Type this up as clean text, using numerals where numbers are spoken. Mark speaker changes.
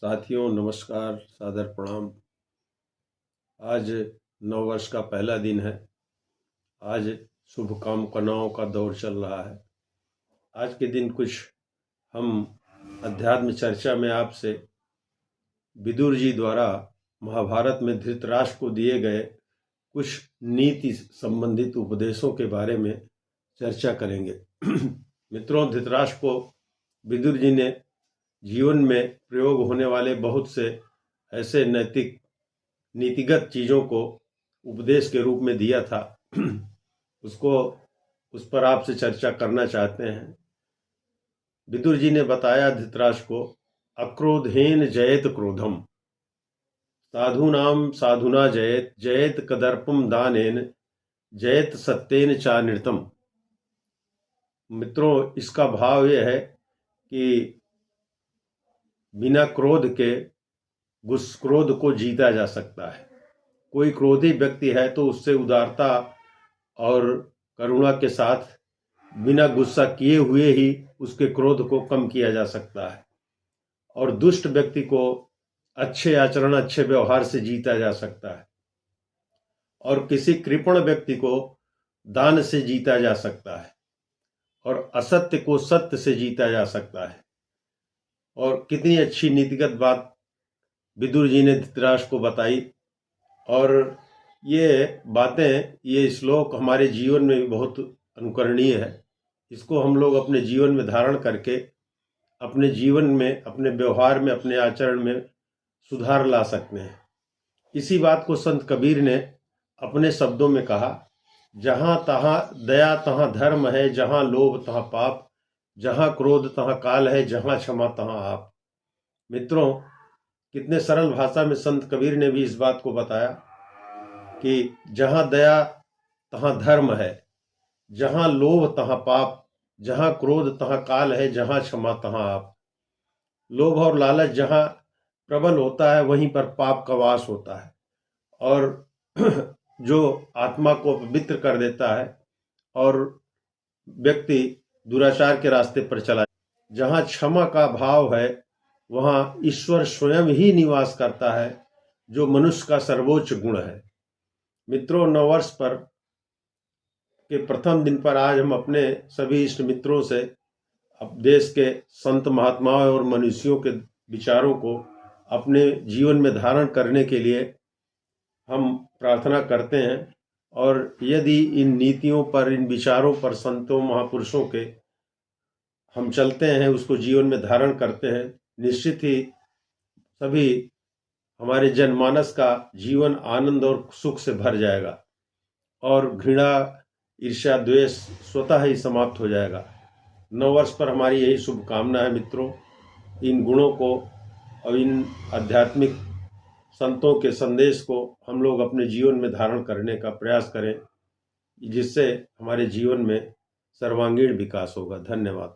Speaker 1: साथियों नमस्कार, सादर प्रणाम। आज नववर्ष का पहला दिन है। आज शुभकामनाओं का दौर चल रहा है। आज के दिन कुछ हम अध्यात्म चर्चा में आपसे विदुर जी द्वारा महाभारत में धृतराष्ट्र को दिए गए कुछ नीति संबंधित उपदेशों के बारे में चर्चा करेंगे। मित्रों, धृतराष्ट्र को विदुर जी ने जीवन में प्रयोग होने वाले बहुत से ऐसे नीतिगत चीज़ों को उपदेश के रूप में दिया था। उस पर आपसे चर्चा करना चाहते हैं। विदुर जी ने बताया धृतराष्ट्र को, अक्रोधेन जयेत क्रोधम, साधूनाम साधुना जयेत, जयेत कदर्पम दानेन, जयेत सत्येन चानृतम। मित्रों, इसका भाव यह है कि बिना क्रोध के क्रोध को जीता जा सकता है। कोई क्रोधी व्यक्ति है तो उससे उदारता और करुणा के साथ बिना गुस्सा किए हुए ही उसके क्रोध को कम किया जा सकता है। और दुष्ट व्यक्ति को अच्छे आचरण, अच्छे व्यवहार से जीता जा सकता है। और किसी कृपण व्यक्ति को दान से जीता जा सकता है। और असत्य को सत्य से जीता जा सकता है। और कितनी अच्छी नीतिगत बात विदुर जी ने धृतराष्ट्र को बताई। और ये बातें, ये श्लोक हमारे जीवन में भी बहुत अनुकरणीय है। इसको हम लोग अपने जीवन में धारण करके अपने जीवन में, अपने व्यवहार में, अपने आचरण में सुधार ला सकते हैं। इसी बात को संत कबीर ने अपने शब्दों में कहा, जहाँ तहाँ दया तहाँ धर्म है, जहाँ लोभ तहाँ पाप, जहाँ क्रोध तहाँ काल है, जहाँ क्षमा तहाँ आप। मित्रों, कितने सरल भाषा में संत कबीर ने भी इस बात को बताया कि जहाँ दया तहाँ धर्म है, जहाँ लोभ तहाँ पाप, जहाँ क्रोध तहाँ काल है, जहाँ क्षमा तहाँ आप। लोभ और लालच जहाँ प्रबल होता है वहीं पर पाप का वास होता है और जो आत्मा को पवित्र कर देता है और व्यक्ति दुराचार के रास्ते पर चला। जहाँ क्षमा का भाव है वहाँ ईश्वर स्वयं ही निवास करता है, जो मनुष्य का सर्वोच्च गुण है। मित्रों, नववर्ष पर के प्रथम दिन पर आज हम अपने सभी इष्ट मित्रों से अब देश के संत महात्माओं और मनुष्यों के विचारों को अपने जीवन में धारण करने के लिए हम प्रार्थना करते हैं। और यदि इन नीतियों पर, इन विचारों पर, संतों महापुरुषों के हम चलते हैं, उसको जीवन में धारण करते हैं, निश्चित ही सभी हमारे जनमानस का जीवन आनंद और सुख से भर जाएगा और घृणा, ईर्ष्या, द्वेष स्वतः ही समाप्त हो जाएगा। नववर्ष पर हमारी यही शुभकामना है। मित्रों, इन गुणों को और इन आध्यात्मिक संतों के संदेश को हम लोग अपने जीवन में धारण करने का प्रयास करें, जिससे हमारे जीवन में सर्वांगीण विकास होगा। धन्यवाद।